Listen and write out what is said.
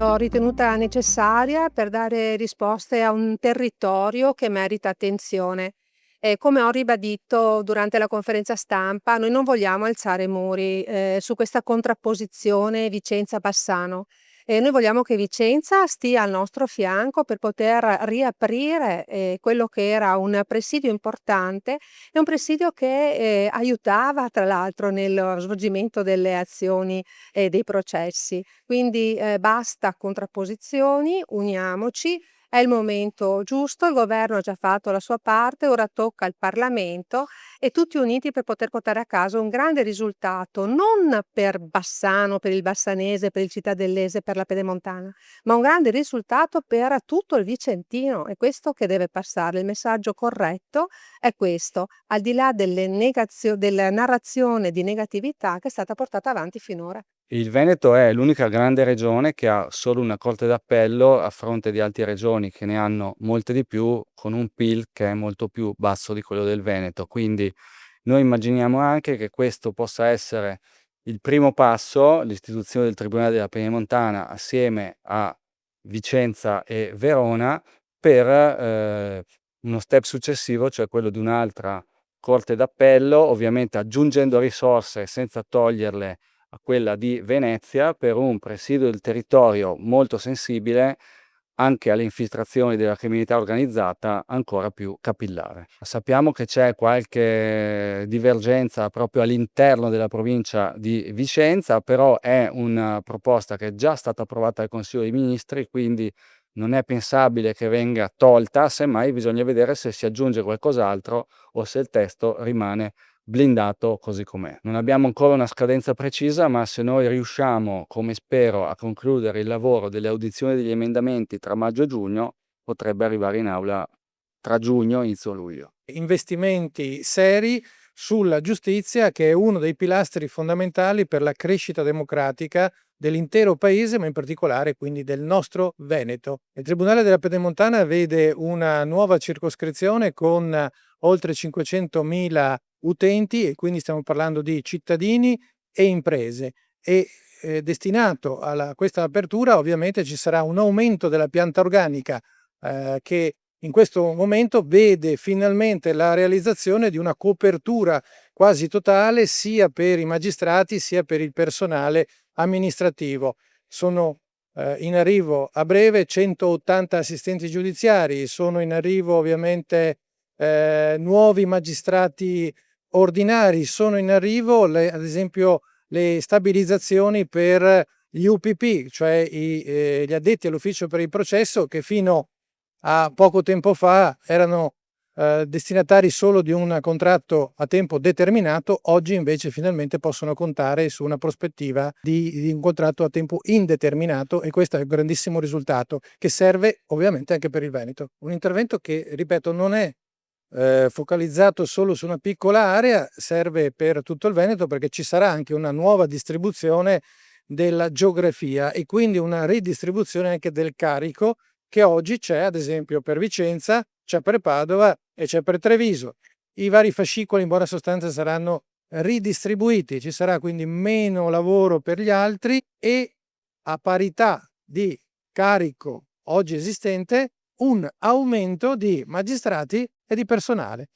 L'ho ritenuta necessaria per dare risposte a un territorio che merita attenzione. E come ho ribadito durante la conferenza stampa, noi non vogliamo alzare muri, su questa contrapposizione Vicenza-Bassano. Noi vogliamo che Vicenza stia al nostro fianco per poter riaprire, quello che era un presidio importante e un presidio che, aiutava tra l'altro nello svolgimento delle azioni e dei processi. Quindi, basta contrapposizioni, uniamoci, è il momento giusto, il governo ha già fatto la sua parte, ora tocca al Parlamento e tutti uniti per poter portare a casa un grande risultato, non per Bassano, per il bassanese, per il cittadellese, per la pedemontana, ma un grande risultato per tutto il vicentino. È questo che deve passare, il messaggio corretto è questo, al di là della narrazione di negatività che è stata portata avanti finora. Il Veneto è l'unica grande regione che ha solo una corte d'appello a fronte di altre regioni che ne hanno molte di più, con un PIL che è molto più basso di quello del Veneto. Quindi noi immaginiamo anche che questo possa essere il primo passo, l'istituzione del Tribunale della Pedemontana assieme a Vicenza e Verona, per uno step successivo, cioè quello di un'altra corte d'appello, ovviamente aggiungendo risorse senza toglierle a quella di Venezia, per un presidio del territorio molto sensibile anche alle infiltrazioni della criminalità organizzata ancora più capillare. Sappiamo che c'è qualche divergenza proprio all'interno della provincia di Vicenza, però è una proposta che è già stata approvata dal Consiglio dei Ministri, quindi non è pensabile che venga tolta, semmai bisogna vedere se si aggiunge qualcos'altro o se il testo rimane blindato così com'è. Non abbiamo ancora una scadenza precisa, ma se noi riusciamo, come spero, a concludere il lavoro delle audizioni degli emendamenti tra maggio e giugno, potrebbe arrivare in aula tra giugno e inizio luglio. Investimenti seri sulla giustizia, che è uno dei pilastri fondamentali per la crescita democratica dell'intero paese, ma in particolare quindi del nostro Veneto. Il Tribunale della Pedemontana vede una nuova circoscrizione con oltre 500.000 utenti, e quindi stiamo parlando di cittadini e imprese, e destinato a questa apertura ovviamente ci sarà un aumento della pianta organica che in questo momento vede finalmente la realizzazione di una copertura quasi totale sia per i magistrati sia per il personale amministrativo. Sono in arrivo a breve 180 assistenti giudiziari, sono in arrivo ovviamente nuovi magistrati ordinari, sono in arrivo ad esempio le stabilizzazioni per gli UPP, cioè gli addetti all'ufficio per il processo, che fino a poco tempo fa erano destinatari solo di un contratto a tempo determinato, oggi invece finalmente possono contare su una prospettiva di un contratto a tempo indeterminato, e questo è un grandissimo risultato che serve ovviamente anche per il Veneto. Un intervento che, ripeto, non è focalizzato solo su una piccola area, serve per tutto il Veneto perché ci sarà anche una nuova distribuzione della geografia e quindi una ridistribuzione anche del carico che oggi c'è ad esempio per Vicenza, c'è per Padova e c'è per Treviso. I vari fascicoli in buona sostanza saranno ridistribuiti, ci sarà quindi meno lavoro per gli altri e, a parità di carico oggi esistente, un aumento di magistrati e di personale.